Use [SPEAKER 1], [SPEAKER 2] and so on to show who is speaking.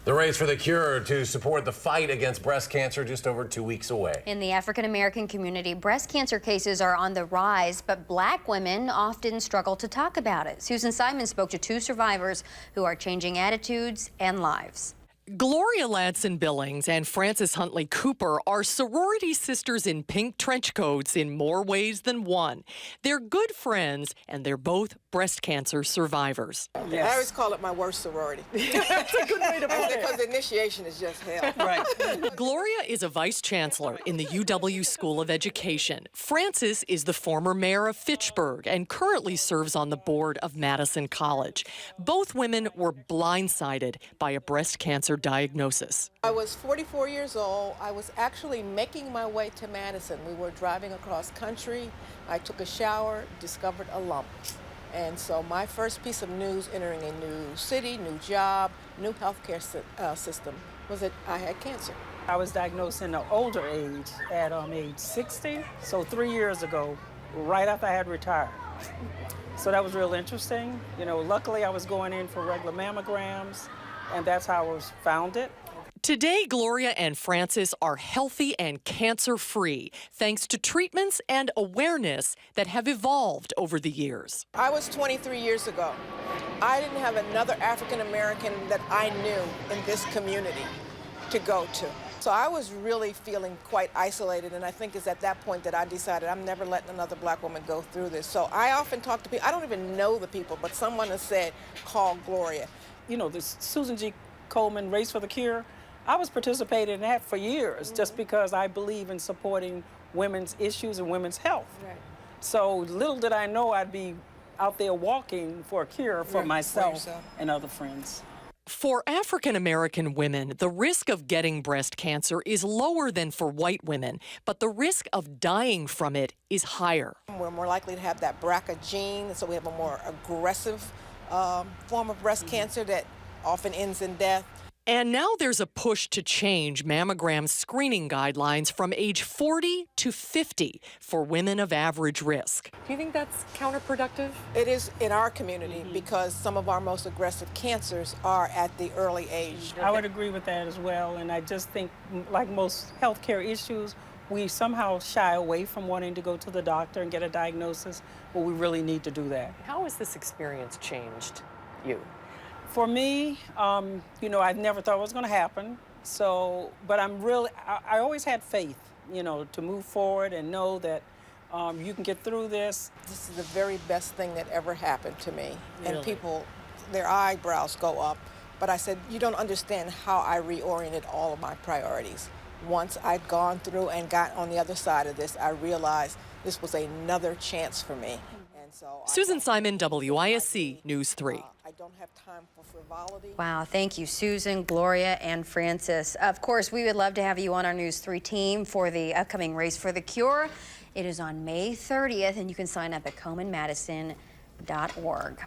[SPEAKER 1] The race for the cure to support the fight against breast cancer just over 2 weeks away.
[SPEAKER 2] In the African American community, breast cancer cases are on the rise, but black women often struggle to talk about it. Susan Siman spoke to 2 survivors who are changing attitudes and lives.
[SPEAKER 3] Gloria Ladson Billings and Frances Huntley Cooper are sorority sisters in pink trench coats in more ways than one. They're good friends, and they're both breast cancer survivors.
[SPEAKER 4] Yes. I always call it my worst sorority.
[SPEAKER 3] That's a good way to put it.
[SPEAKER 4] Because the initiation is just hell.
[SPEAKER 3] Right. Gloria is a vice chancellor in the UW School of Education. Frances is the former mayor of Fitchburg and currently serves on the board of Madison College. Both women were blindsided by a breast cancer diagnosis.
[SPEAKER 4] I was 44 years old. I was actually making my way to Madison. We were driving across country. I took a shower, discovered a lump. And so my first piece of news entering a new city, new job, new healthcare system was that I had cancer.
[SPEAKER 5] I was diagnosed in an older age, at age 60, so 3 years ago, right after I had retired. So that was real interesting. You know, luckily I was going in for regular mammograms, and that's how I was found it.
[SPEAKER 3] Today, Gloria and Frances are healthy and cancer-free, thanks to treatments and awareness that have evolved over the years.
[SPEAKER 4] I was 23 years ago. I didn't have another African American that I knew in this community to go to. So I was really feeling quite isolated, and I think it's at that point that I decided I'm never letting another black woman go through this. So I often talk to people, I don't even know the people, but someone has said, call Gloria.
[SPEAKER 5] You know, this Susan G. Komen Race for the Cure, I was participating in that for years, just because I believe in supporting women's issues and women's health. Right. So little did I know I'd be out there walking for a cure for myself and other friends.
[SPEAKER 3] For African American women, the risk of getting breast cancer is lower than for white women, but the risk of dying from it is higher.
[SPEAKER 4] We're more likely to have that BRCA gene, so we have a more aggressive form of breast cancer that often ends in death.
[SPEAKER 3] And now there's a push to change mammogram screening guidelines from age 40 to 50 for women of average risk. Do you think that's counterproductive?
[SPEAKER 4] It is in our community because some of our most aggressive cancers are at the early age.
[SPEAKER 5] I would agree with that as well, and I just think, like most healthcare issues, we somehow shy away from wanting to go to the doctor and get a diagnosis, but we really need to do that.
[SPEAKER 3] How has this experience changed you?
[SPEAKER 5] For me, you know, I never thought it was going to happen. So, but I always had faith, you know, to move forward and know that you can get through this.
[SPEAKER 4] This is the very best thing that ever happened to me.
[SPEAKER 5] Really?
[SPEAKER 4] And people, their eyebrows go up. But I said, you don't understand how I reoriented all of my priorities. Once I'd gone through and got on the other side of this, I realized this was another chance for me. So
[SPEAKER 3] Susan Siman, WISC News 3.
[SPEAKER 4] I don't have time for frivolity.
[SPEAKER 2] Wow, thank you, Susan, Gloria, and Frances. Of course, we would love to have you on our News 3 team for the upcoming Race for the Cure. It is on May 30th, and you can sign up at ComenMadison.org.